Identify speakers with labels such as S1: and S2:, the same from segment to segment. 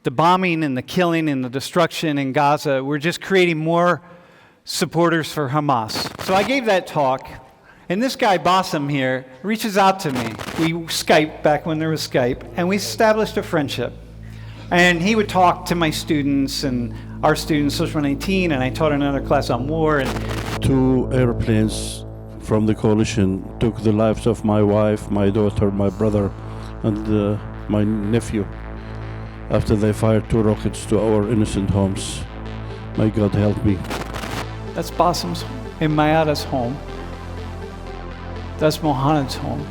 S1: the bombing and the killing and the destruction in Gaza, we're just creating more supporters for Hamas. So I gave that talk, and this guy, Bassem here, reaches out to me. We Skyped back when there was Skype, and we established a friendship. And he would talk to my students and our students, Social 19, and I taught another class on war. And
S2: 2 airplanes from the coalition took the lives of my wife, my daughter, my brother, and my nephew after they fired 2 rockets to our innocent homes. May God help me.
S1: That's Bassem's and Mayada's home. That's Mohanad's home.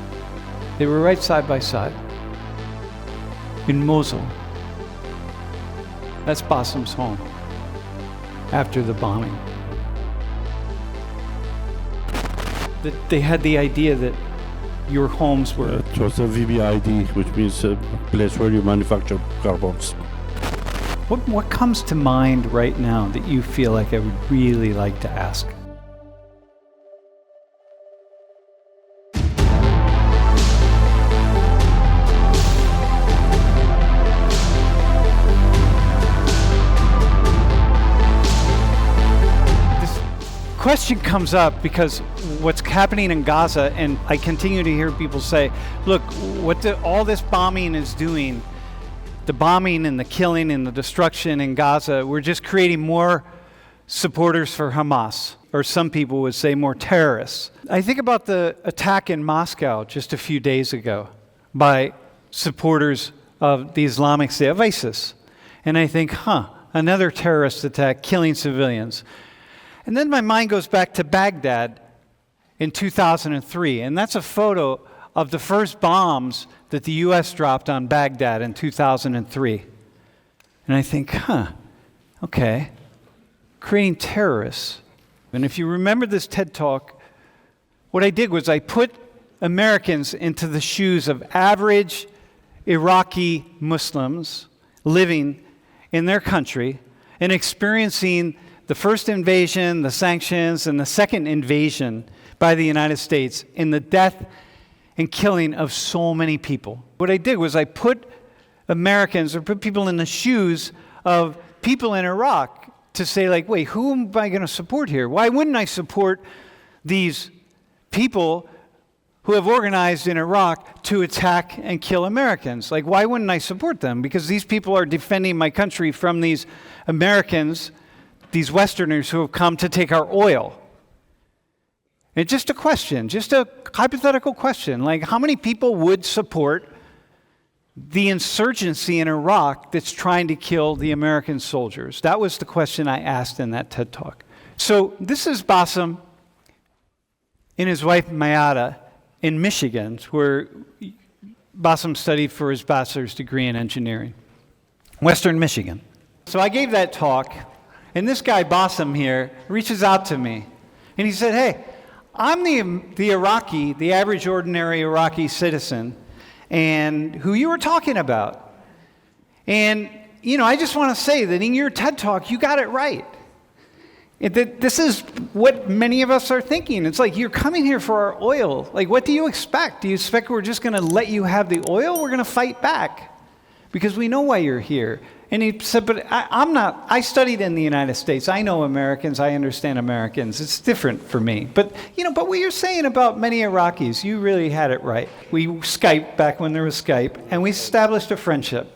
S1: They were right side by side in Mosul. That's Bassem's home after the bombing. They had the idea that your homes were...
S2: It was a VBID, which means a place where you manufacture car bombs.
S1: What comes to mind right now that you feel like I would really like to ask? Question comes up because what's happening in Gaza, and I continue to hear people say, look, all this bombing is doing, the bombing and the killing and the destruction in Gaza, we're just creating more supporters for Hamas, or some people would say more terrorists. I think about the attack in Moscow just a few days ago by supporters of the Islamic State of ISIS. And I think, another terrorist attack killing civilians. And then my mind goes back to Baghdad in 2003, and that's a photo of the first bombs that the U.S. dropped on Baghdad in 2003. And I think, okay, creating terrorists. And if you remember this TED Talk, what I did was I put Americans into the shoes of average Iraqi Muslims living in their country and experiencing the first invasion, the sanctions, and the second invasion by the United States in the death and killing of so many people. What I did was I put Americans, or put people in the shoes of people in Iraq to say, like, wait, who am I going to support here? Why wouldn't I support these people who have organized in Iraq to attack and kill Americans? Like, why wouldn't I support them? Because these people are defending my country from these Americans, these Westerners who have come to take our oil. And just a question, just a hypothetical question, like how many people would support the insurgency in Iraq that's trying to kill the American soldiers? That was the question I asked in that TED Talk. So this is Bassem and his wife Mayada in Michigan, where Bassem studied for his bachelor's degree in engineering, Western Michigan. So I gave that talk, and this guy, Bassem here, reaches out to me. And he said, hey, I'm the Iraqi, the average ordinary Iraqi citizen, and who you were talking about. And, I just want to say that in your TED Talk, you got it right. This is what many of us are thinking. It's like, you're coming here for our oil. Like, what do you expect? Do you expect we're just going to let you have the oil? We're going to fight back because we know why you're here. And he said, but I'm not. I studied in the United States. I know Americans. I understand Americans. It's different for me. But, but what you're saying about many Iraqis, you really had it right. We Skyped back when there was Skype, and we established a friendship.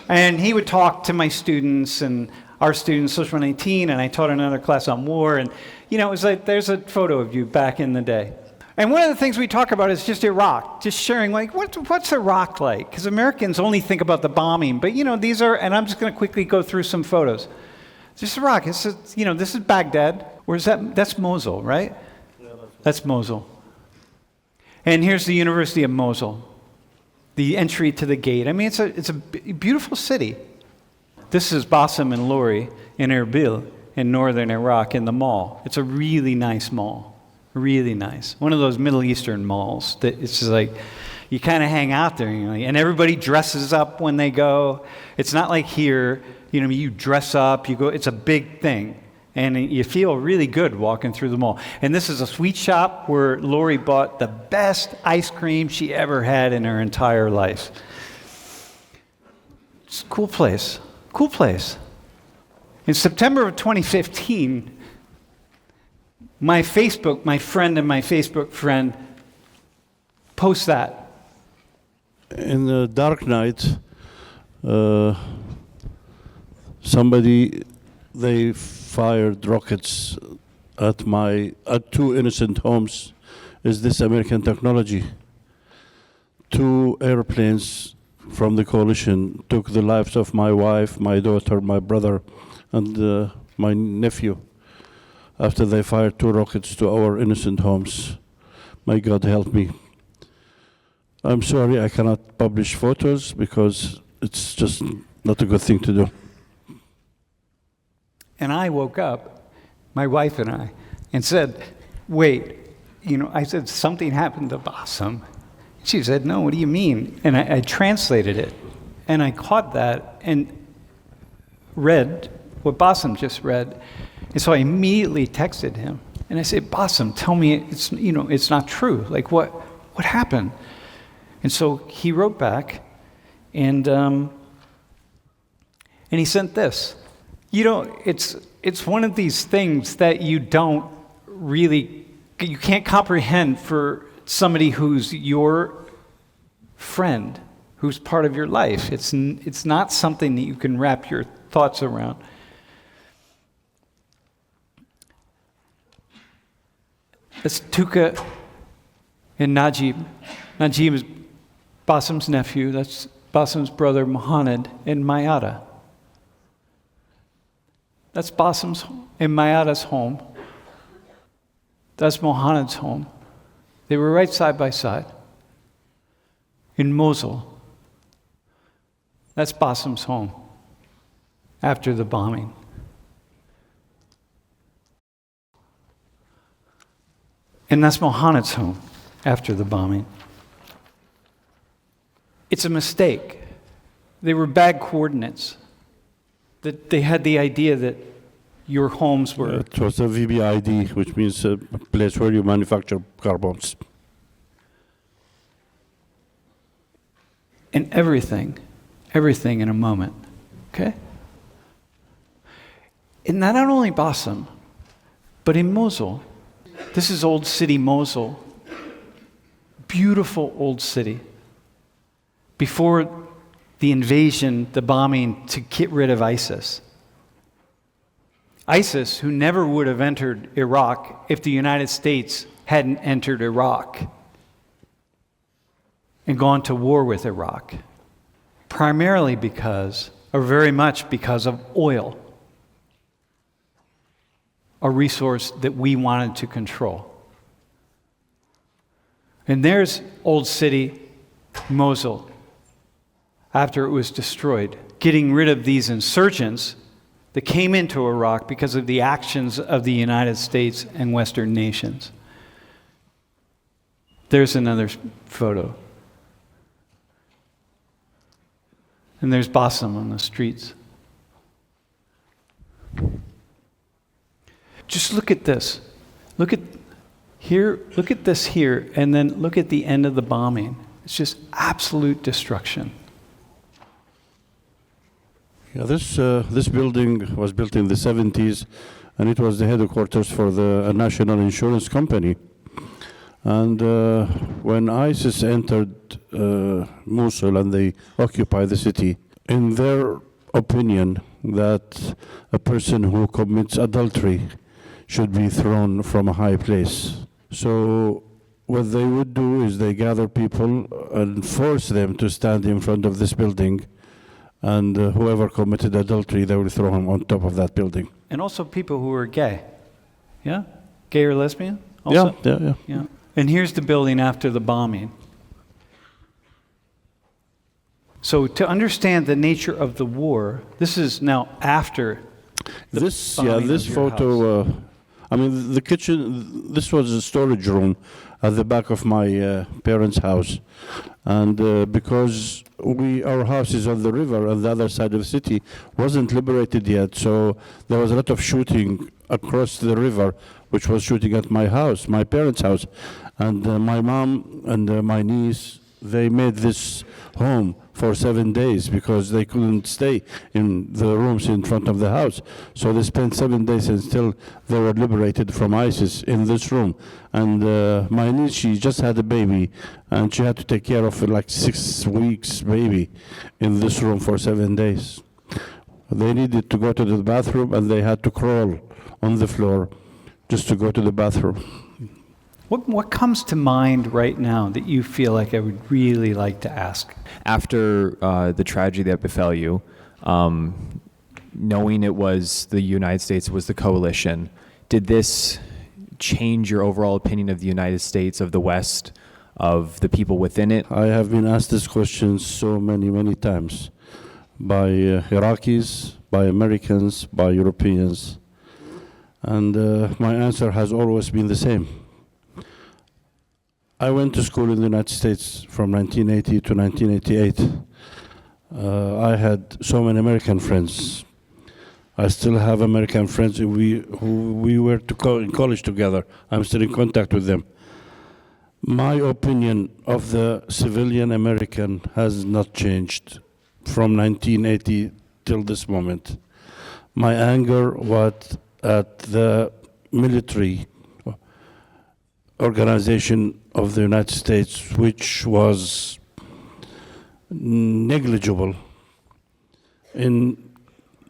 S1: And he would talk to my students and our students, Social 19, and I taught another class on war. And, it was like, there's a photo of you back in the day. And one of the things we talk about is just Iraq, just sharing, like, what's Iraq like? Because Americans only think about the bombing, but, these are, and I'm just going to quickly go through some photos. Just Iraq, this is Baghdad. Where's that? That's Mosul, right? Yeah, that's Mosul. And here's the University of Mosul, the entry to the gate. I mean, it's a beautiful city. This is Bassem and Lori in Erbil in northern Iraq in the mall. It's a really nice mall. Really nice. One of those Middle Eastern malls that it's just like, you kind of hang out there, and everybody dresses up when they go. It's not like here, you dress up, you go, it's a big thing. And you feel really good walking through the mall. And this is a sweet shop where Lori bought the best ice cream she ever had in her entire life. It's a cool place. Cool place. In September of 2015, my friend and my Facebook friend post that.
S2: In the dark night, they fired rockets at two innocent homes. Is this American technology? 2 airplanes from the coalition took the lives of my wife, my daughter, my brother, and my nephew after they fired 2 rockets to our innocent homes. May God help me. I'm sorry I cannot publish photos because it's just not a good thing to do.
S1: And I woke up, my wife and I, and said, wait, I said, something happened to Bassem. She said, no, what do you mean? And I translated it, and I caught that and read what Bassem just read. And so I immediately texted him, and I said, Bassem, tell me it's not true. Like, what happened? And so he wrote back, and he sent this. It's one of these things that you can't comprehend for somebody who's your friend, who's part of your life. It's not something that you can wrap your thoughts around. That's Tuka and Najib. Najib is Bassem's nephew. That's Bassem's brother Mohanad and Mayada. That's Bassem's and Mayada's home. That's Mohanad's home. They were right side by side in Mosul. That's Bassem's home after the bombing. And that's Mohanad's home after the bombing. It's a mistake. They were bad coordinates. That they had the idea that your homes were...
S2: It was a VBID, which means a place where you manufacture car bombs.
S1: And everything in a moment, okay? And not only Bassem, but in Mosul. This is Old City, Mosul. Beautiful old city. Before the invasion, the bombing to get rid of ISIS. ISIS, who never would have entered Iraq if the United States hadn't entered Iraq and gone to war with Iraq, primarily because, or very much because of oil, a resource that we wanted to control. And there's Old City, Mosul, after it was destroyed, getting rid of these insurgents that came into Iraq because of the actions of the United States and Western nations. There's another photo. And there's Bassem on the streets. Just look at this. Look at this here, and then look at the end of the bombing. It's just absolute destruction.
S2: Yeah, this building was built in the 70s, and it was the headquarters for the national insurance company. And when ISIS entered Mosul and they occupied the city, in their opinion, that a person who commits adultery should be thrown from a high place. So what they would do is they gather people and force them to stand in front of this building, and whoever committed adultery, they will throw him on top of that building.
S1: And also people who are gay. Yeah? Gay or lesbian? Also? Yeah. And here's the building after the bombing. So to understand the nature of the war, this is now after
S2: this photo. The kitchen. This was a storage room at the back of my parents' house, and because our house is on the river on the other side of the city, wasn't liberated yet, so there was a lot of shooting across the river, which was shooting at my house, my parents' house, and my mom and my niece, they made this home for 7 days because they couldn't stay in the rooms in front of the house. So they spent 7 days until they were liberated from ISIS in this room. And my niece, she just had a baby, and she had to take care of like 6 weeks baby in this room for 7 days. They needed to go to the bathroom, and they had to crawl on the floor just to go to the bathroom.
S1: What comes to mind right now that you feel like I would really like to ask?
S3: After the tragedy that befell you, knowing it was the United States, was the coalition, did this change your overall opinion of the United States, of the West, of the people within it?
S2: I have been asked this question so many times by Iraqis, by Americans, by Europeans. And my answer has always been the same. I went to school in the United States from 1980 to 1988. I had so many American friends. I still have American friends who we were in college together. I'm still in contact with them. My opinion of the civilian American has not changed from 1980 till this moment. My anger was at the military organization of the United States, which was negligible in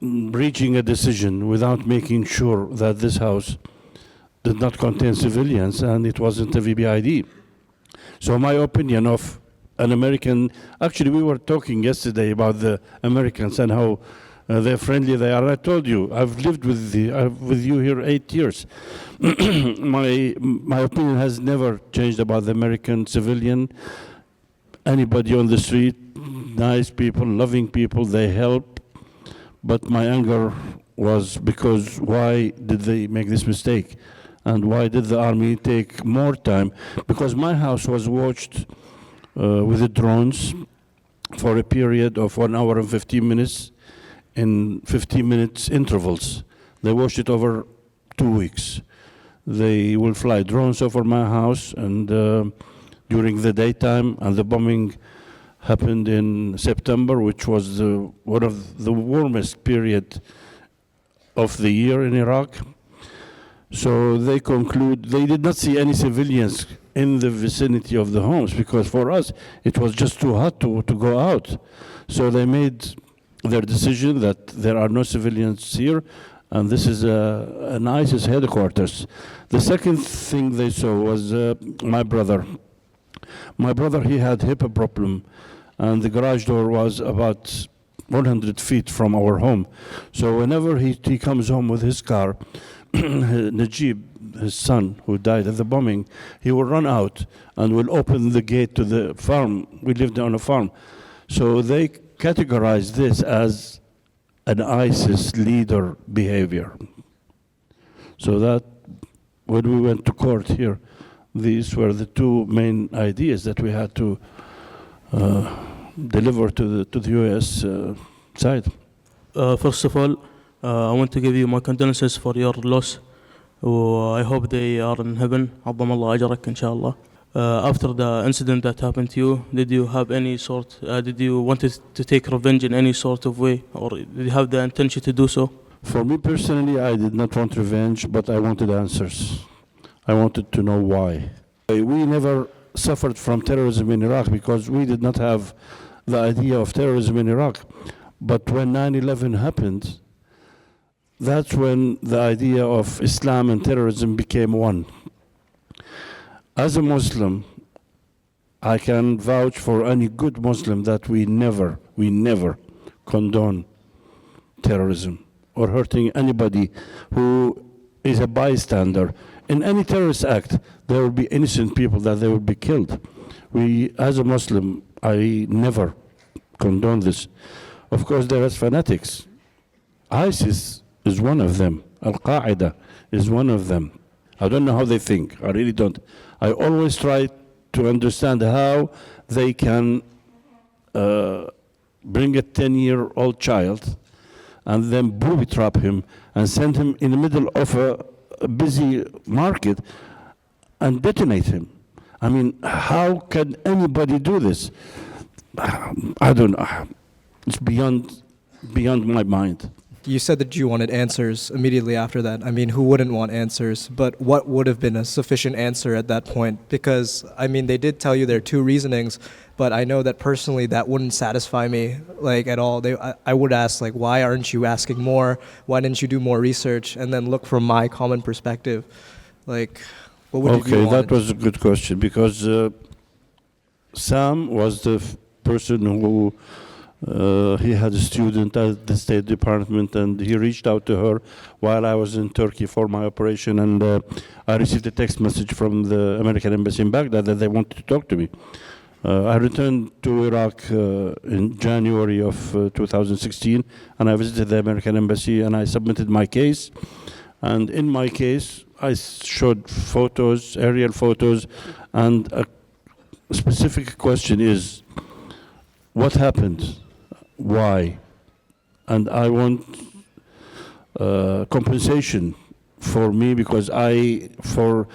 S2: reaching a decision without making sure that this house did not contain civilians and it wasn't a VBID. So my opinion of an American, actually we were talking yesterday about the Americans and how they're friendly they are. I told you, I've lived with you here 8 years. My opinion has never changed about the American civilian. Anybody on the street, nice people, loving people, they help. But my anger was because why did they make this mistake? And why did the army take more time? Because my house was watched with the drones for a period of 1 hour and 15 minutes in 15 minutes intervals. They watched it over 2 weeks. They will fly drones over my house and during the daytime, and the bombing happened in September, which was one of the warmest period of the year in Iraq. So they conclude they did not see any civilians in the vicinity of the homes because for us it was just too hot to go out. So they made their decision that there are no civilians here, and this is an ISIS headquarters. The second thing they saw was my brother. My brother, he had hip problem, and the garage door was about 100 feet from our home. So whenever he comes home with his car, Najib, his son, who died at the bombing, he will run out and will open the gate to the farm. We lived on a farm. So they categorize this as an ISIS leader behavior. So that when we went to court here, these were the two main ideas that we had to deliver to the US side.
S4: First of all, I want to give you my condolences for your loss. I hope they are in heaven. عظم الله أجرك إن شاء الله. After the incident that happened to you, did you have any sort, did you want to take revenge in any sort of way, or did you have the intention to do so?
S2: For me personally, I did not want revenge, but I wanted answers. I wanted to know why. We never suffered from terrorism in Iraq because we did not have the idea of terrorism in Iraq. But when 9/11 happened, that's when the idea of Islam and terrorism became one. As a Muslim, I can vouch for any good Muslim that we never condone terrorism or hurting anybody who is a bystander. In any terrorist act, there will be innocent people that they will be killed. We, as a Muslim, I never condone this. Of course, there are fanatics. ISIS is one of them. Al-Qaeda is one of them. I don't know how they think. I really don't. I always try to understand how they can bring a 10-year-old child and then booby trap him and send him in the middle of a busy market and detonate him. I mean, how can anybody do this? I don't know. It's beyond my mind.
S5: You said that you wanted answers immediately after that. I mean, who wouldn't want answers? But what would have been a sufficient answer at that point? Because, I mean, they did tell you there are two reasonings, but I know that personally that wouldn't satisfy me, like, at all. I would ask, like, why aren't you asking more? Why didn't you do more research? And then look from my common perspective. Like, what would you
S2: Okay,
S5: want?
S2: that was a good question, because Sam was the person who he had a student at the State Department, and he reached out to her while I was in Turkey for my operation, and I received a text message from the American Embassy in Baghdad that they wanted to talk to me. I returned to Iraq in January of 2016, and I visited the American Embassy, and I submitted my case. And in my case, I showed photos, aerial photos, and a specific question is, what happened? Why? And I want compensation for me, because for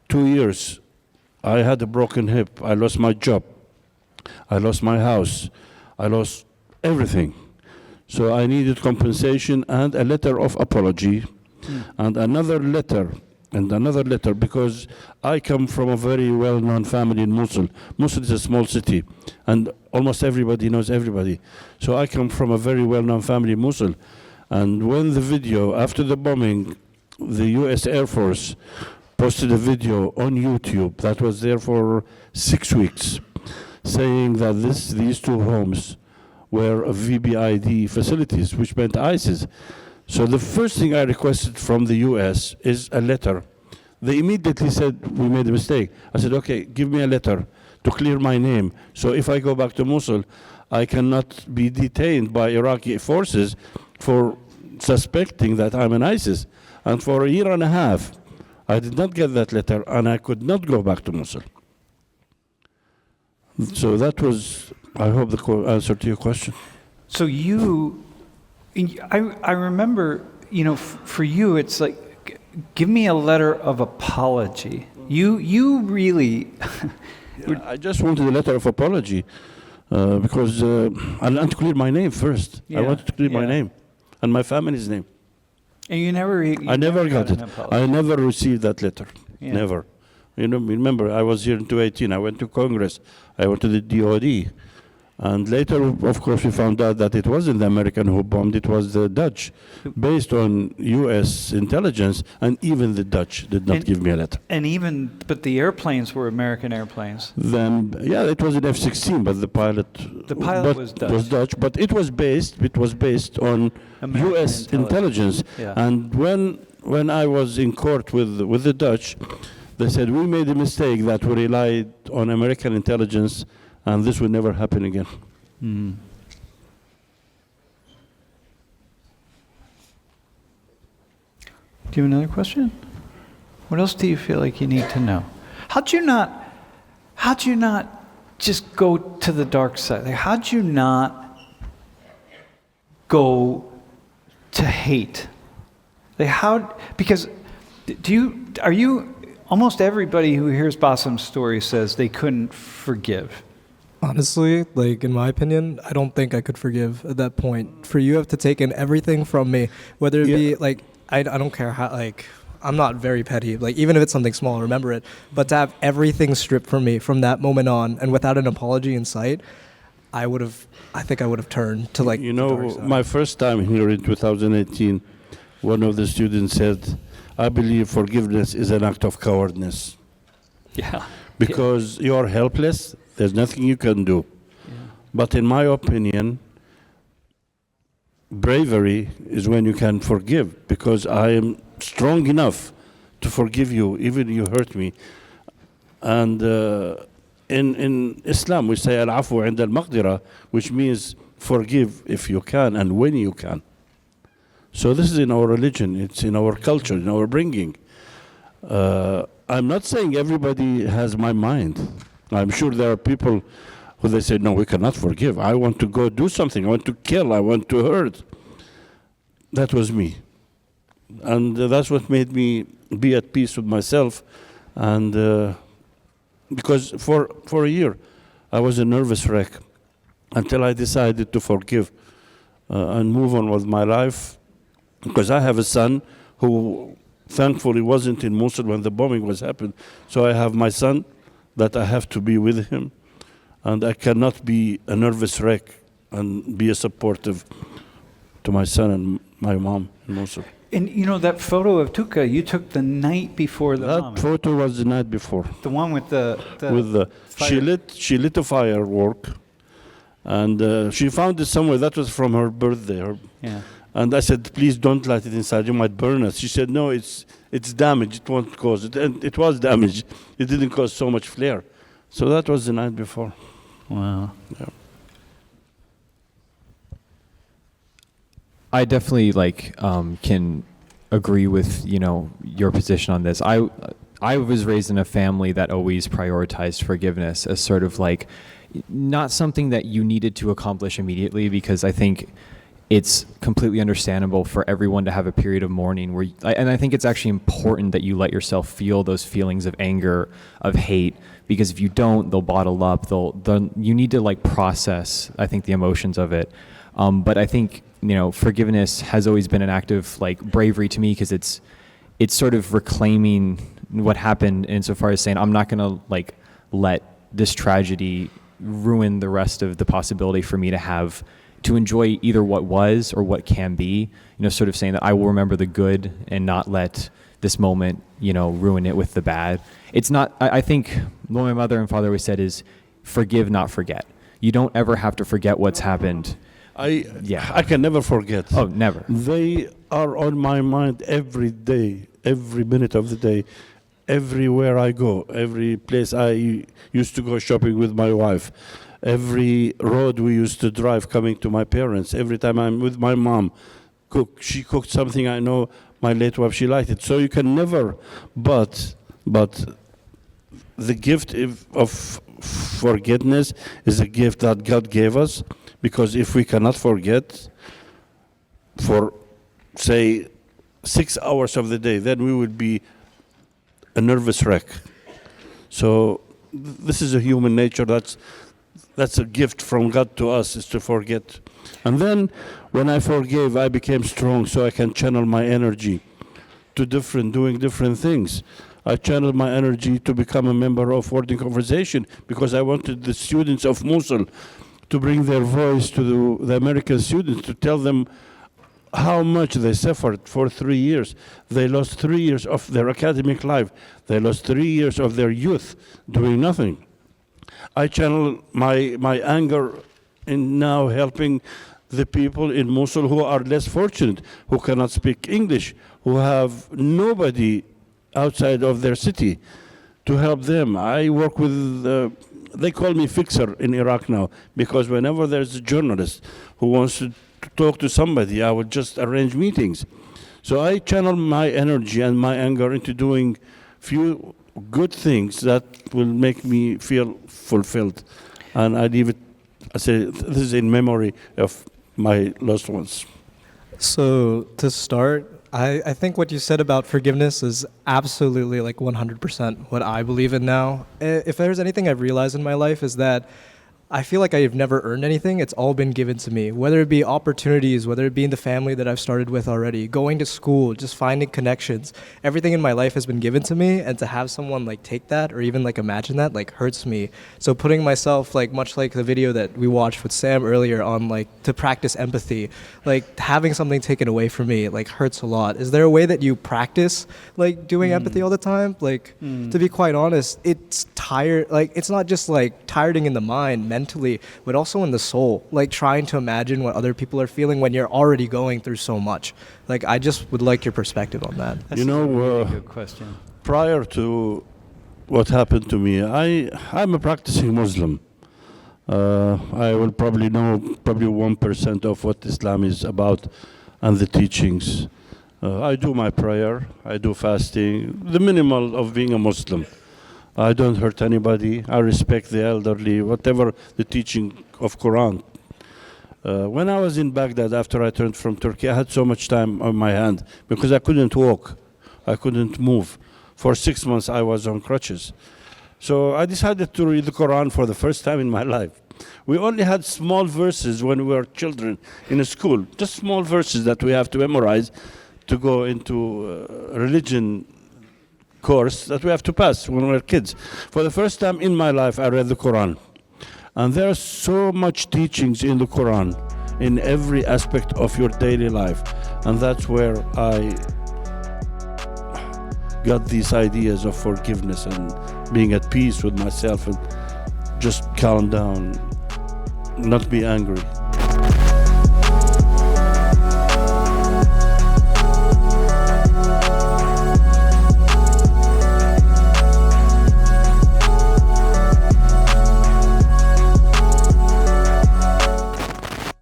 S2: 2 years, I had a broken hip. I lost my job. I lost my house. I lost everything. So I needed compensation and a letter of apology, and another letter, because I come from a very well-known family in Mosul. Mosul is a small city, and almost everybody knows everybody. So I come from a very well-known family in Mosul. And when the video, after the bombing, the U.S. Air Force posted a video on YouTube that was there for 6 weeks, saying that these two homes were VBID facilities, which meant ISIS. So the first thing I requested from the U.S. is a letter. They immediately said, we made a mistake. I said, okay, give me a letter to clear my name. So if I go back to Mosul, I cannot be detained by Iraqi forces for suspecting that I'm an ISIS. And for a year and a half, I did not get that letter, and I could not go back to Mosul. So that was, I hope, the answer to your question.
S1: So I remember, for you, it's like, give me a letter of apology. You really...
S2: Yeah, I just wanted a letter of apology because I wanted to clear my name first. I wanted to clear my name and my family's name.
S1: And you never...
S2: I never got it. I never received that letter.
S1: Yeah.
S2: Never. Remember, I was here in 2018. I went to Congress. I went to the DOD. And later, of course, we found out that it wasn't the American who bombed, it was the Dutch, based on U.S. intelligence, and even the Dutch did not give me a letter.
S1: But the airplanes were American airplanes.
S2: Then, it was an F-16, but the pilot
S1: was Dutch.
S2: But it was based on
S1: American
S2: U.S. intelligence.
S1: Yeah.
S2: And when I was in court with the Dutch, they said, we made a mistake that we relied on American intelligence, and this will never happen again.
S1: Mm. Do you have another question? What else do you feel like you need to know? How'd you not just go to the dark side? Like, how'd you not go to hate? Like, because almost everybody who hears Bassem's story says they couldn't forgive.
S5: Honestly, like, in my opinion, I don't think I could forgive at that point. For you have to take in everything from me, whether it be, like, I don't care how, like, I'm not very petty. Like, even if it's something small, remember it. But to have everything stripped from me from that moment on, and without an apology in sight, I think I would have turned to, like,
S2: my first time here in 2018, one of the students said, I believe forgiveness is an act of cowardness.
S1: Yeah.
S2: Because you're helpless, there's nothing you can do.
S1: Yeah.
S2: But in my opinion, bravery is when you can forgive, because I am strong enough to forgive you, even you hurt me. And in Islam, we say al-afu 'inda al-maqdira, which means forgive if you can and when you can. So this is in our religion, it's in our culture, in our bringing. I'm not saying everybody has my mind. I'm sure there are people who they say, no, we cannot forgive. I want to go do something. I want to kill. I want to hurt. That was me. And that's what made me be at peace with myself. And because for a year, I was a nervous wreck. until I decided to forgive and move on with my life. Because I have a son who thankfully wasn't in Mosul when the bombing was happened. So I have my son that I have to be with him. And I cannot be a nervous wreck and be a supportive to my son and my mom in Mosul.
S1: And you know that photo of Tuka you took the night before the
S2: That
S1: bombing.
S2: photo was the night before.
S1: The one with the
S2: With she lit a firework, and she found it somewhere. That was from her birthday.
S1: Yeah.
S2: And I said, please don't light it inside. You might burn us. She said, no, it's damaged. It won't cause it. And it was damaged. It didn't cause so much flare. So that was the night before.
S1: Wow.
S2: Yeah.
S3: I definitely can agree with your position on this. I was raised in a family that always prioritized forgiveness as sort of like not something that you needed to accomplish immediately, because I think it's completely understandable for everyone to have a period of mourning and I think it's actually important that you let yourself feel those feelings of anger, of hate, because if you don't, they'll bottle up. You need to process, I think, the emotions of it. But I think forgiveness has always been an act of bravery to me, because it's sort of reclaiming what happened insofar as saying, I'm not going to let this tragedy ruin the rest of the possibility for me to enjoy either what was or what can be, sort of saying that I will remember the good and not let this moment, ruin it with the bad. It's not, I think what my mother and father always said is forgive, not forget. You don't ever have to forget what's happened.
S2: I can never forget.
S3: Oh, never.
S2: They are on my mind every day, every minute of the day, everywhere I go, every place I used to go shopping with my wife, every road we used to drive coming to my parents, every time I'm with my mom, she cooked something I know my late wife, she liked it. So you can never, but the gift of forgiveness is a gift that God gave us, because if we cannot forget for, say, 6 hours of the day, then we would be a nervous wreck. So this is a human nature. That's a gift from God to us, is to forget. And then when I forgave, I became strong, so I can channel my energy to doing different things. I channeled my energy to become a member of World in Conversation, because I wanted the students of Mosul to bring their voice to the American students, to tell them how much they suffered for 3 years. They lost 3 years of their academic life. They lost 3 years of their youth doing nothing. I channel my anger in now helping the people in Mosul who are less fortunate, who cannot speak English, who have nobody outside of their city to help them. I work with, they call me fixer in Iraq now, because whenever there's a journalist who wants to talk to somebody, I would just arrange meetings. So I channel my energy and my anger into doing few good things that will make me feel fulfilled. And I leave it, I say, this is in memory of my loved ones.
S5: So to start, I think what you said about forgiveness is absolutely 100% what I believe in now. If there's anything I've realized in my life is that I feel like I've never earned anything. It's all been given to me, whether it be opportunities, whether it be in the family that I've started with already, going to school, just finding connections. Everything in my life has been given to me, and to have someone take that or even imagine that hurts me. So putting myself much like the video that we watched with Sam earlier on to practice empathy, having something taken away from me hurts a lot. Is there a way that you practice doing empathy all the time? To be quite honest, it's tired. It's not just tiring in the mind, mentally, but also in the soul, trying to imagine what other people are feeling when you're already going through so much. I just would like your perspective on that.
S1: That's a really good question.
S2: Prior to what happened to me, I'm a practicing Muslim. I will probably know 1% of what Islam is about and the teachings. I do my prayer, I do fasting, the minimal of being a Muslim. I don't hurt anybody. I respect the elderly, whatever the teaching of Quran. When I was in Baghdad after I turned from Turkey, I had so much time on my hand because I couldn't walk. I couldn't move. For 6 months I was on crutches. So I decided to read the Quran for the first time in my life. We only had small verses when we were children in a school, just small verses that we have to memorize to go into religion course that we have to pass when we were kids. For the first time in my life, I read the Quran. And there are so much teachings in the Quran in every aspect of your daily life. And that's where I got these ideas of forgiveness and being at peace with myself and just calm down, not be angry.